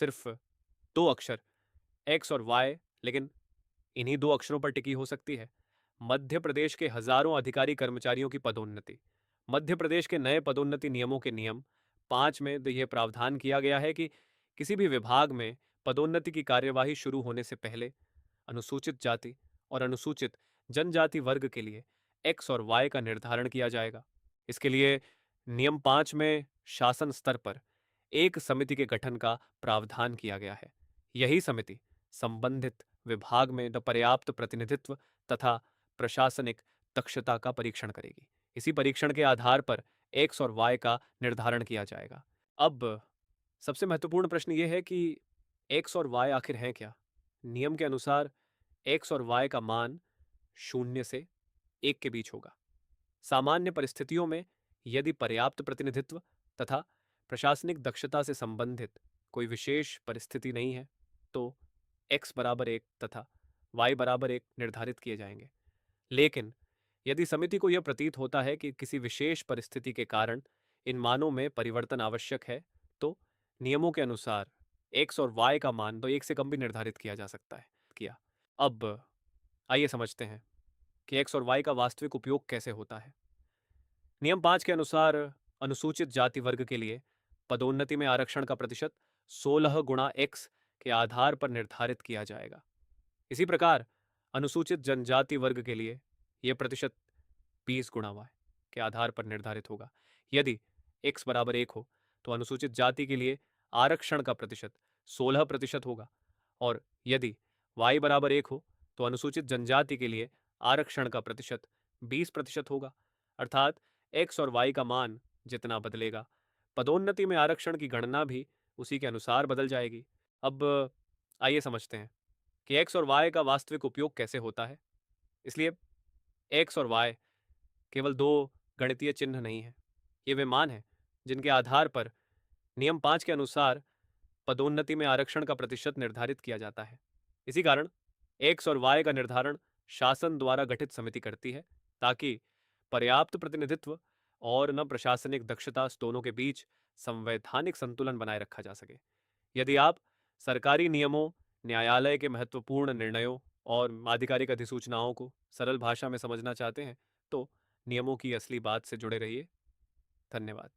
सिर्फ दो अक्षर एक्स और वाई, लेकिन इन्हीं दो अक्षरों पर टिकी हो सकती है। मध्य प्रदेश के हजारों अधिकारी कर्मचारियों की पदोन्नति। मध्य प्रदेश के नए पदोन्नति नियमों के नियम 5 में तो यह प्रावधान किया गया है कि किसी भी विभाग में पदोन्नति की कार्यवाही शुरू होने से पहले अनुसूचित जाति और अनुसूचित जनजाति वर्ग के लिए एक्स और वाई का निर्धारण किया जाएगा। इसके लिए नियम 5 में शासन स्तर पर एक समिति के गठन का प्रावधान किया गया है। यही समिति संबंधित विभाग में पर्याप्त प्रतिनिधित्व तथा प्रशासनिक दक्षता का परीक्षण करेगी। इसी परीक्षण के आधार पर एक्स और वाई का निर्धारण किया जाएगा। अब सबसे महत्वपूर्ण प्रश्न यह है कि एक्स और वाई आखिर हैं क्या? नियम के अनुसार एक्स और वाई का मान 0 से 1 के बीच होगा। सामान्य परिस्थितियों में यदि पर्याप्त प्रतिनिधित्व तथा प्रशासनिक दक्षता से संबंधित कोई विशेष परिस्थिति नहीं है तो x बराबर 1 तथा y बराबर 1 निर्धारित किए जाएंगे। लेकिन यदि समिति को यह प्रतीत होता है कि किसी विशेष परिस्थिति के कारण इन मानों में परिवर्तन आवश्यक है तो नियमों के अनुसार x और y का मान तो 1 से कम भी निर्धारित किया जा सकता है। अब आइए समझते हैं कि x और y का वास्तविक उपयोग कैसे होता है। नियम 5 के अनुसार अनुसूचित जाति वर्ग के लिए पदोन्नति में आरक्षण का प्रतिशत 16 गुणा x के आधार पर निर्धारित किया जाएगा। इसी प्रकार अनुसूचित जनजाति वर्ग के लिए यह प्रतिशत 20 गुणा y के आधार पर निर्धारित होगा। यदि x बराबर 1 हो तो अनुसूचित जाति के लिए आरक्षण का प्रतिशत 16% होगा और यदि y बराबर 1 हो तो अनुसूचित जनजाति के लिए आरक्षण का प्रतिशत 20% होगा। अर्थात x और y का मान जितना बदलेगा पदोन्नति में आरक्षण की गणना भी उसी के अनुसार बदल जाएगी। अब आइए समझते हैं कि x और y का वास्तविक उपयोग कैसे होता है। इसलिए x और y केवल दो गणितीय चिन्ह नहीं है, ये वे मान हैं जिनके आधार पर नियम 5 के अनुसार पदोन्नति में आरक्षण का प्रतिशत निर्धारित किया जाता है। इसी कारण x और y का निर्धारण शासन द्वारा गठित समिति करती है ताकि पर्याप्त प्रतिनिधित्व और न प्रशासनिक दक्षता दोनों के बीच संवैधानिक संतुलन बनाए रखा जा सके। यदि आप सरकारी नियमों, न्यायालय के महत्वपूर्ण निर्णयों और आधिकारिक अधिसूचनाओं को सरल भाषा में समझना चाहते हैं तो नियमों की असली बात से जुड़े रहिए। धन्यवाद।